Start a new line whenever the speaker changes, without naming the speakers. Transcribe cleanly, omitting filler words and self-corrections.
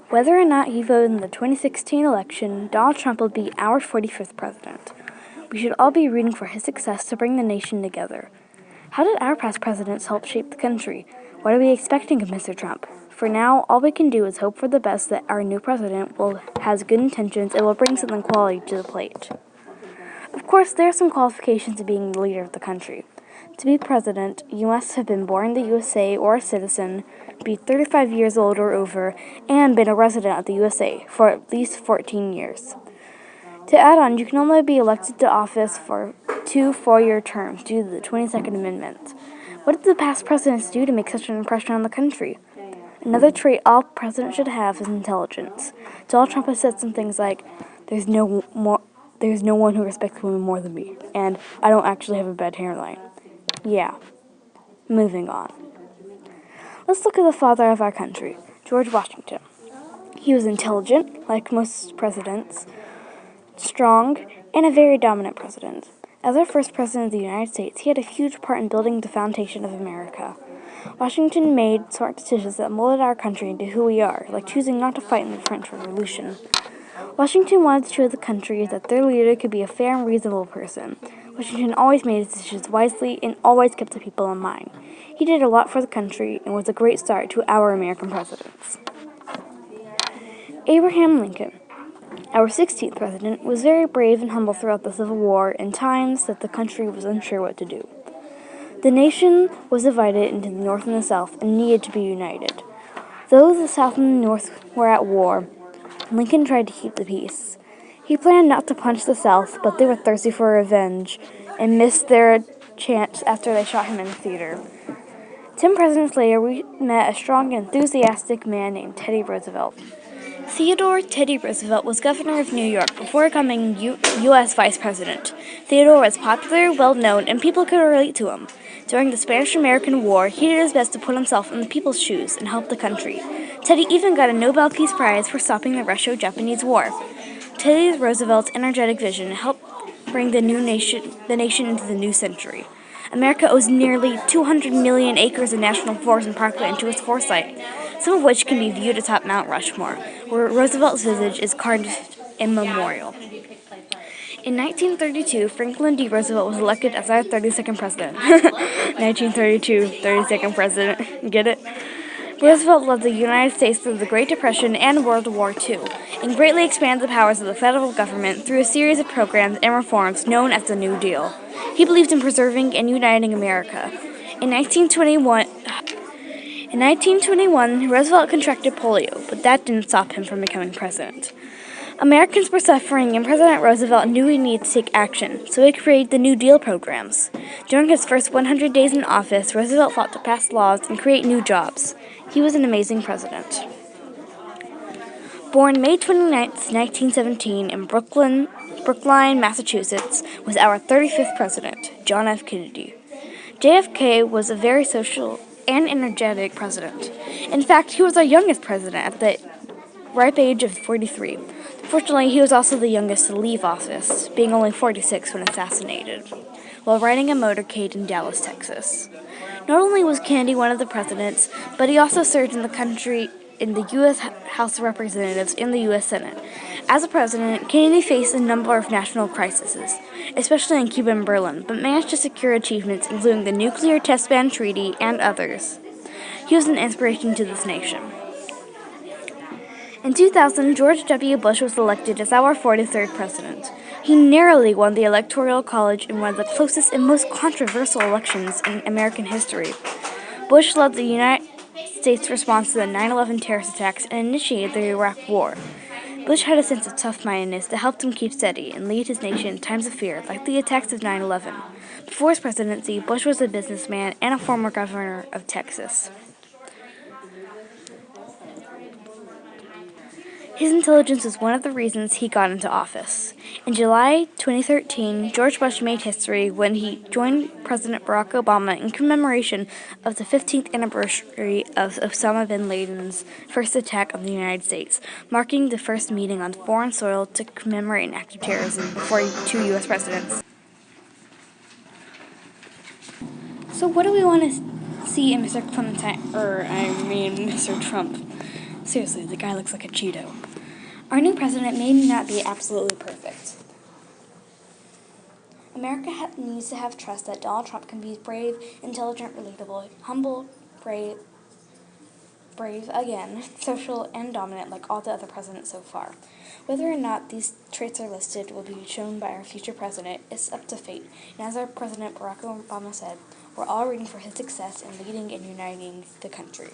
Whether or not he voted in the 2016 election, Donald Trump will be our 45th president. We should all be rooting for his success to bring the nation together. How did our past presidents help shape the country? What are we expecting of Mr. Trump? For now, all we can do is hope for the best that our new president has good intentions and will bring something quality to the plate. Of course, there are some qualifications to being the leader of the country. To be president, you must have been born in the USA or a citizen, be 35 years old or over, and been a resident of the USA for at least 14 years. To add on, you can only be elected to office for 2 4-year terms due to the 22nd Amendment. What did the past presidents do to make such an impression on the country? Another trait all presidents should have is intelligence. Donald Trump has said some things like, there's no one who respects women more than me, and I don't actually have a bad hairline. Yeah. Moving on. Let's look at the father of our country, George Washington. He was intelligent, like most presidents, strong, and a very dominant president. As our first president of the United States, he had a huge part in building the foundation of America. Washington made smart decisions that molded our country into who we are, like choosing not to fight in the French Revolution. Washington wanted to show the country that their leader could be a fair and reasonable person. Washington always made his decisions wisely and always kept the people in mind. He did a lot for the country and was a great start to our American presidents. Abraham Lincoln, our 16th president, was very brave and humble throughout the Civil War in times that the country was unsure what to do. The nation was divided into the North and the South and needed to be united. Though the South and the North were at war, Lincoln tried to keep the peace. He planned not to punch the South, but they were thirsty for revenge and missed their chance after they shot him in the theater. 10 presidents later, we met a strong and enthusiastic man named Teddy Roosevelt. Theodore Teddy Roosevelt was governor of New York before becoming U.S. vice president. Theodore was popular, well-known, and people could relate to him. During the Spanish-American War, he did his best to put himself in the people's shoes and help the country. Teddy even got a Nobel Peace Prize for stopping the Russo-Japanese War. Teddy Roosevelt's energetic vision helped bring the nation into the new century. America owes nearly 200 million acres of national forest and parkland to its foresight, some of which can be viewed atop Mount Rushmore, where Roosevelt's visage is carved in memorial. In 1932, Franklin D. Roosevelt was elected as our 32nd president. 1932, 32nd president. Get it? Roosevelt led the United States through the Great Depression and World War II, and greatly expanded the powers of the federal government through a series of programs and reforms known as the New Deal. He believed in preserving and uniting America. In 1921, Roosevelt contracted polio, but that didn't stop him from becoming president. Americans were suffering, and President Roosevelt knew he needed to take action, so he created the New Deal programs. During his first 100 days in office, Roosevelt fought to pass laws and create new jobs. He was an amazing president. Born May 29, 1917, in Brookline, Massachusetts, was our 35th president, John F. Kennedy. JFK was a very social and energetic president. In fact, he was our youngest president at the ripe age of 43. Fortunately, he was also the youngest to leave office, being only 46 when assassinated, while riding a motorcade in Dallas, Texas. Not only was Kennedy one of the presidents, but he also served in the U.S. House of Representatives and the U.S. Senate. As a president, Kennedy faced a number of national crises, especially in Cuba and Berlin, but managed to secure achievements including the Nuclear Test Ban Treaty and others. He was an inspiration to this nation. In 2000, George W. Bush was elected as our 43rd president. He narrowly won the Electoral College in one of the closest and most controversial elections in American history. Bush led the United States' response to the 9/11 terrorist attacks and initiated the Iraq War. Bush had a sense of tough-mindedness that helped him keep steady and lead his nation in times of fear, like the attacks of 9/11. Before his presidency, Bush was a businessman and a former governor of Texas. His intelligence was one of the reasons he got into office. In July 2013, George Bush made history when he joined President Barack Obama in commemoration of the 15th anniversary of Osama bin Laden's first attack on the United States, marking the first meeting on foreign soil to commemorate an act of terrorism before 2 U.S. presidents. So what do we want to see in Mr. Trump? Seriously, the guy looks like a Cheeto. Our new president may not be absolutely perfect. America needs to have trust that Donald Trump can be brave, intelligent, relatable, humble, brave again, social, and dominant like all the other presidents so far. Whether or not these traits are listed will be shown by our future president is up to fate. And as our President Barack Obama said, we're all rooting for his success in leading and uniting the country.